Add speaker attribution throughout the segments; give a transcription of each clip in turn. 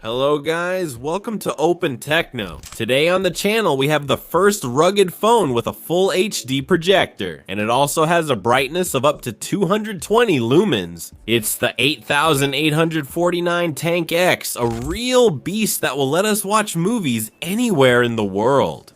Speaker 1: Hello guys, welcome to Open Techno. Today on the channel we have the first rugged phone with a full HD projector, and it also has a brightness of up to 220 lumens. It's the 8849 Tank X, a real beast that will let us watch movies anywhere in the world.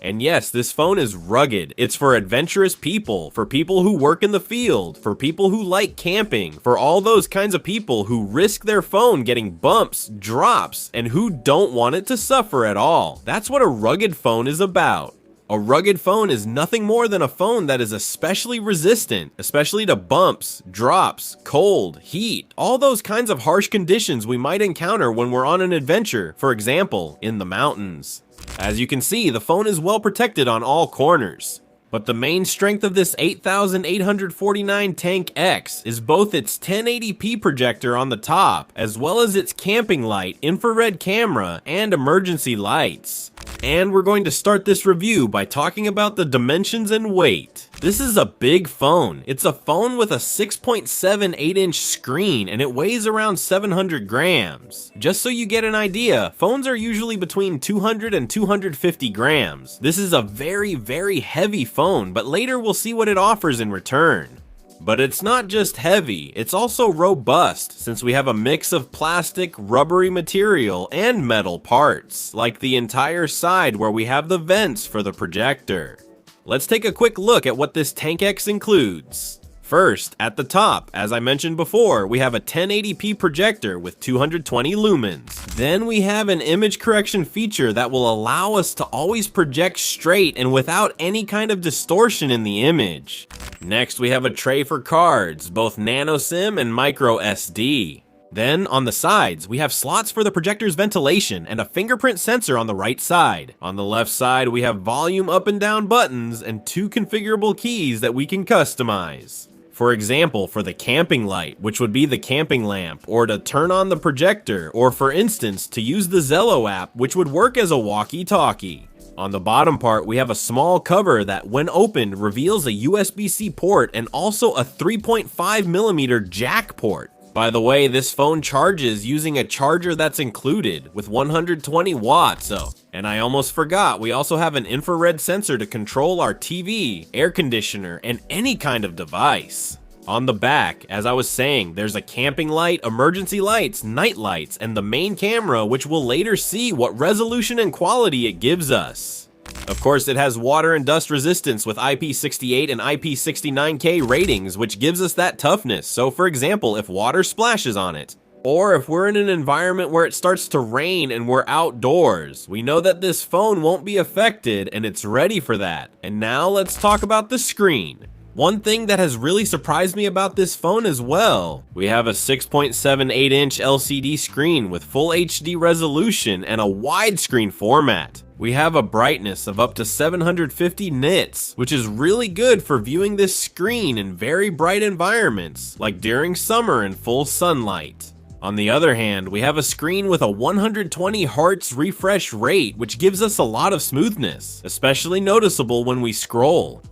Speaker 1: And yes, this phone is rugged. It's for adventurous people, for people who work in the field, for people who like camping, for all those kinds of people who risk their phone getting bumps, drops, and who don't want it to suffer at all. That's what a rugged phone is about. A rugged phone is nothing more than a phone that is especially resistant, especially to bumps, drops, cold, heat, all those kinds of harsh conditions we might encounter when we're on an adventure, for example, in the mountains. As you can see, the phone is well protected on all corners. But the main strength of this 8849 Tank X is both its 1080p projector on the top, as well as its camping light, infrared camera, and emergency lights. And we're going to start this review by talking about the dimensions and weight. This is a big phone. It's a phone with a 6.78-inch screen, and it weighs around 700 grams. Just so you get an idea, phones are usually between 200 and 250 grams. This is a very, very heavy phone, but later we'll see what it offers in return. But it's not just heavy, it's also robust, since we have a mix of plastic, rubbery material, and metal parts, like the entire side where we have the vents for the projector. Let's take a quick look at what this Tank X includes. First, at the top, as I mentioned before, we have a 1080p projector with 220 lumens. Then we have an image correction feature that will allow us to always project straight and without any kind of distortion in the image. Next, we have a tray for cards, both nano SIM and micro SD. Then, on the sides, we have slots for the projector's ventilation and a fingerprint sensor on the right side. On the left side, we have volume up and down buttons and 2 configurable keys that we can customize. For example, for the camping light, which would be the camping lamp, or to turn on the projector, or for instance, to use the Zello app, which would work as a walkie-talkie. On the bottom part, we have a small cover that, when opened, reveals a USB-C port and also a 3.5mm jack port. By the way, this phone charges using a charger that's included with 120 watts, and I almost forgot, we also have an infrared sensor to control our TV, air conditioner, and any kind of device. On the back, as I was saying, there's a camping light, emergency lights, night lights, and the main camera, which we'll later see what resolution and quality it gives us. Of course, it has water and dust resistance with IP68 and IP69K ratings, which gives us that toughness. So for example, if water splashes on it, or if we're in an environment where it starts to rain and we're outdoors, we know that this phone won't be affected and it's ready for that. And now let's talk about the screen. One thing that has really surprised me about this phone as well, we have a 6.78-inch LCD screen with full HD resolution and a widescreen format. We have a brightness of up to 750 nits, which is really good for viewing this screen in very bright environments, like during summer in full sunlight. On the other hand, we have a screen with a 120 Hz refresh rate, which gives us a lot of smoothness, especially noticeable when we scroll.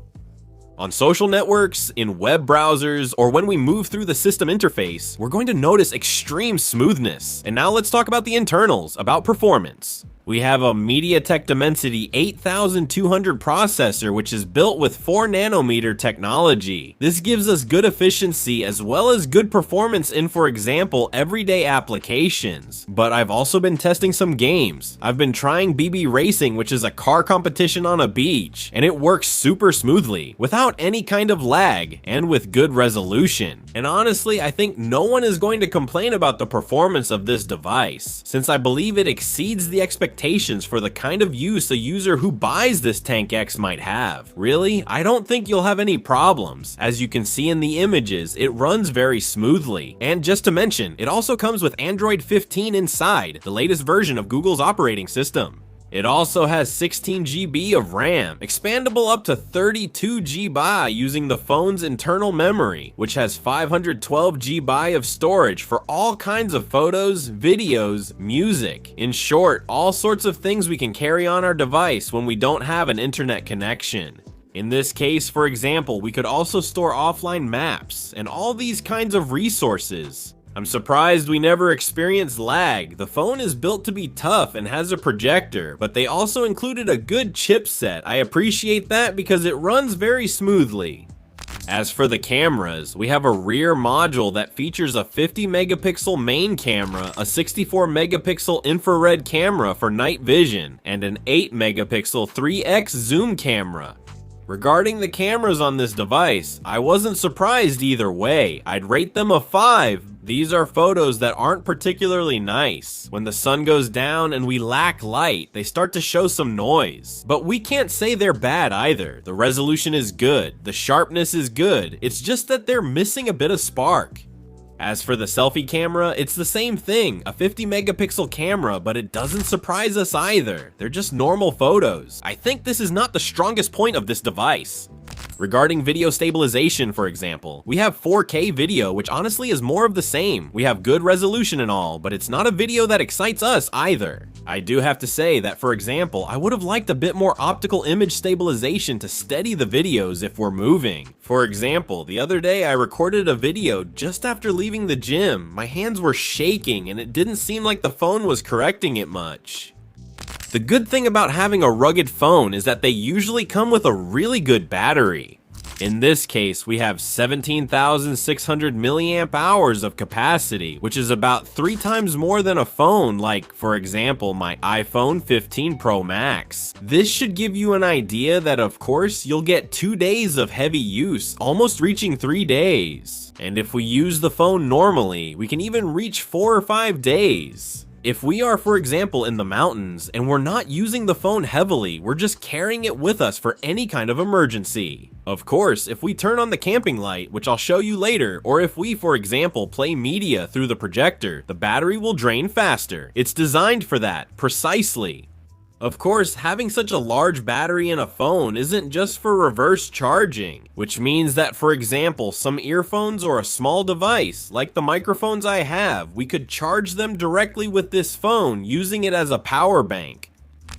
Speaker 1: On social networks, in web browsers, or when we move through the system interface, we're going to notice extreme smoothness. And now let's talk about the internals, about performance. We have a MediaTek Dimensity 8200 processor, which is built with 4nm technology. This gives us good efficiency as well as good performance in, for example, everyday applications. But I've also been testing some games. I've been trying BB Racing, which is a car competition on a beach, and it works super smoothly, without any kind of lag, and with good resolution. And honestly, I think no one is going to complain about the performance of this device, since I believe it exceeds the expectations for the kind of use a user who buys this Tank X might have. Really, I don't think you'll have any problems. As you can see in the images, it runs very smoothly. And just to mention, it also comes with Android 15 inside, the latest version of Google's operating system. It also has 16 GB of RAM, expandable up to 32 GB using the phone's internal memory, which has 512 GB of storage for all kinds of photos, videos, music. In short, all sorts of things we can carry on our device when we don't have an internet connection. In this case, for example, we could also store offline maps and all these kinds of resources. I'm surprised we never experienced lag. The phone is built to be tough and has a projector, but they also included a good chipset. I appreciate that because it runs very smoothly. As for the cameras, we have a rear module that features a 50 megapixel main camera, a 64 megapixel infrared camera for night vision, and an 8 megapixel 3x zoom camera. Regarding the cameras on this device, I wasn't surprised either way. I'd rate them a 5. These are photos that aren't particularly nice. When the sun goes down and we lack light, they start to show some noise. But we can't say they're bad either. The resolution is good, the sharpness is good, it's just that they're missing a bit of spark. As for the selfie camera, it's the same thing, a 50 megapixel camera, but it doesn't surprise us either. They're just normal photos. I think this is not the strongest point of this device. Regarding video stabilization, for example, we have 4K video, which honestly is more of the same. We have good resolution and all, but it's not a video that excites us either. I do have to say that, for example, I would have liked a bit more optical image stabilization to steady the videos if we're moving. For example, the other day I recorded a video just after leaving the gym. My hands were shaking and it didn't seem like the phone was correcting it much. The good thing about having a rugged phone is that they usually come with a really good battery. In this case, we have 17,600 milliamp hours of capacity, which is about 3 times more than a phone like, for example, my iPhone 15 Pro Max. This should give you an idea that, of course, you'll get 2 days of heavy use, almost reaching 3 days. And if we use the phone normally, we can even reach 4 or 5 days. If we are, for example, in the mountains and we're not using the phone heavily, we're just carrying it with us for any kind of emergency. Of course, if we turn on the camping light, which I'll show you later, or if we, for example, play media through the projector, the battery will drain faster. It's designed for that, precisely. Of course, having such a large battery in a phone isn't just for reverse charging, which means that, for example, some earphones or a small device, like the microphones I have, we could charge them directly with this phone using it as a power bank.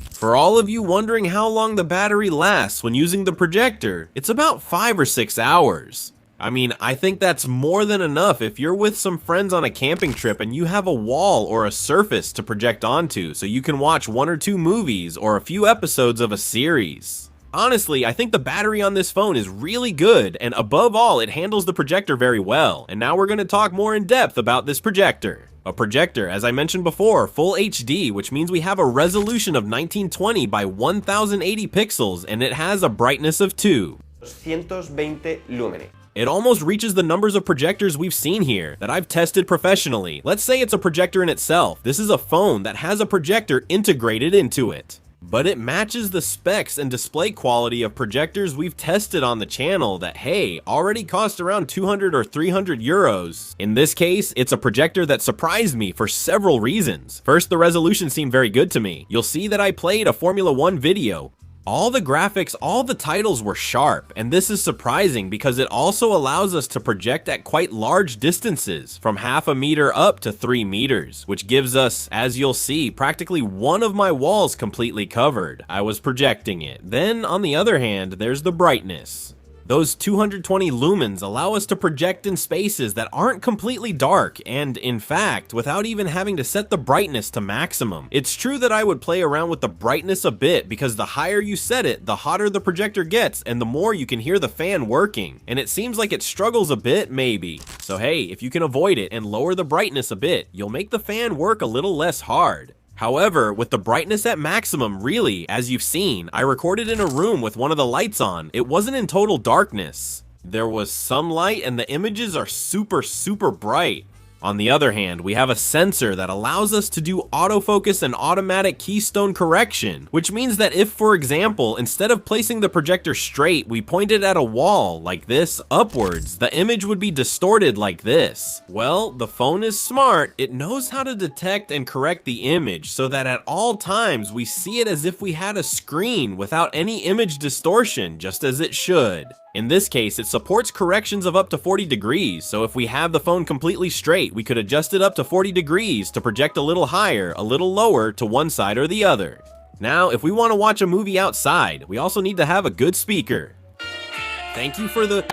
Speaker 1: For all of you wondering how long the battery lasts when using the projector, it's about 5 or 6 hours. I mean, I think that's more than enough if you're with some friends on a camping trip and you have a wall or a surface to project onto so you can watch 1 or 2 movies or a few episodes of a series. Honestly, I think the battery on this phone is really good, and above all, it handles the projector very well. And now we're going to talk more in depth about this projector. A projector, as I mentioned before, full HD, which means we have a resolution of 1920 by 1080 pixels, and it has a brightness of
Speaker 2: 220 lumini.
Speaker 1: It almost reaches the numbers of projectors we've seen here, that I've tested professionally. Let's say it's a projector in itself. This is a phone that has a projector integrated into it. But it matches the specs and display quality of projectors we've tested on the channel that, hey, already cost around 200 or 300 euros. In this case, it's a projector that surprised me for several reasons. First, the resolution seemed very good to me. You'll see that I played a Formula 1 video. All the graphics, all the titles were sharp, and this is surprising because it also allows us to project at quite large distances, from half a meter up to 3 meters, which gives us, as you'll see, practically one of my walls completely covered. I was projecting it. Then, on the other hand, there's the brightness. Those 220 lumens allow us to project in spaces that aren't completely dark, and in fact, without even having to set the brightness to maximum. It's true that I would play around with the brightness a bit, because the higher you set it, the hotter the projector gets, and the more you can hear the fan working. And it seems like it struggles a bit, maybe. So hey, if you can avoid it and lower the brightness a bit, you'll make the fan work a little less hard. However, with the brightness at maximum, really, as you've seen, I recorded in a room with one of the lights on. It wasn't in total darkness. There was some light and the images are super bright. On the other hand, we have a sensor that allows us to do autofocus and automatic keystone correction, which means that if, for example, instead of placing the projector straight, we point it at a wall, like this, upwards, the image would be distorted like this. Well, the phone is smart. It knows how to detect and correct the image so that at all times we see it as if we had a screen without any image distortion, just as it should. In this case, it supports corrections of up to 40 degrees, so if we have the phone completely straight, we could adjust it up to 40 degrees to project a little higher, a little lower to one side or the other. Now, if we want to watch a movie outside, we also need to have a good speaker. Thank you for the...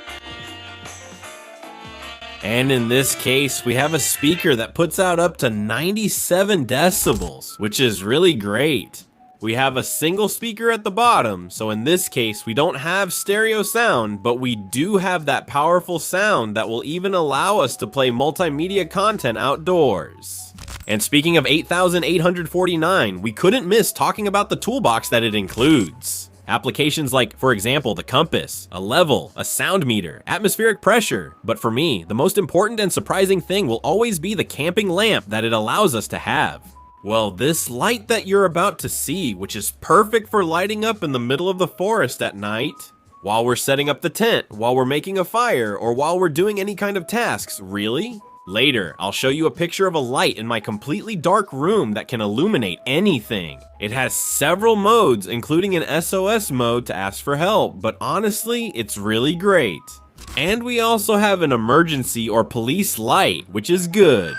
Speaker 1: And in this case, we have a speaker that puts out up to 97 decibels, which is really great. We have a single speaker at the bottom, so in this case, we don't have stereo sound, but we do have that powerful sound that will even allow us to play multimedia content outdoors. And speaking of 8849, we couldn't miss talking about the toolbox that it includes. Applications like, for example, the compass, a level, a sound meter, atmospheric pressure. But for me, the most important and surprising thing will always be the camping lamp that it allows us to have. Well, this light that you're about to see, which is perfect for lighting up in the middle of the forest at night, while we're setting up the tent, while we're making a fire, or while we're doing any kind of tasks, really? Later, I'll show you a picture of a light in my completely dark room that can illuminate anything. It has several modes, including an SOS mode to ask for help, but honestly, it's really great. And we also have an emergency or police light, which is good.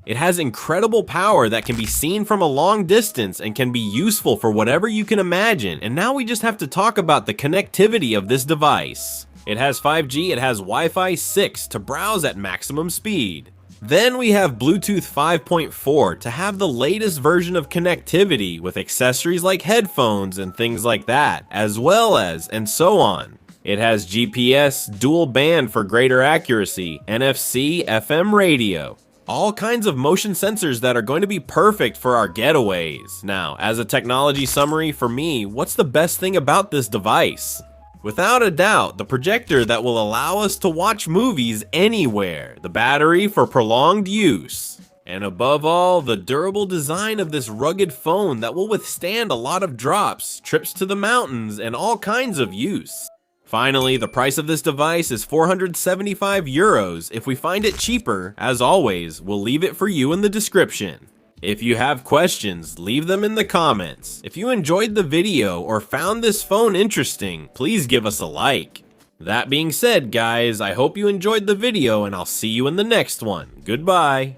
Speaker 1: It has incredible power that can be seen from a long distance and can be useful for whatever you can imagine, and now we just have to talk about the connectivity of this device. It has 5G, it has Wi-Fi 6 to browse at maximum speed. Then we have Bluetooth 5.4 to have the latest version of connectivity with accessories like headphones and things like that, as well as, and so on. It has GPS, dual band for greater accuracy, NFC, FM radio. All kinds of motion sensors that are going to be perfect for our getaways. Now, as a technology summary for me, what's the best thing about this device? Without a doubt, the projector that will allow us to watch movies anywhere, the battery for prolonged use, and above all, the durable design of this rugged phone that will withstand a lot of drops, trips to the mountains, and all kinds of use. Finally, the price of this device is 475 euros. If we find it cheaper, as always, we'll leave it for you in the description. If you have questions, leave them in the comments. If you enjoyed the video or found this phone interesting, please give us a like. That being said, guys, I hope you enjoyed the video and I'll see you in the next one. Goodbye.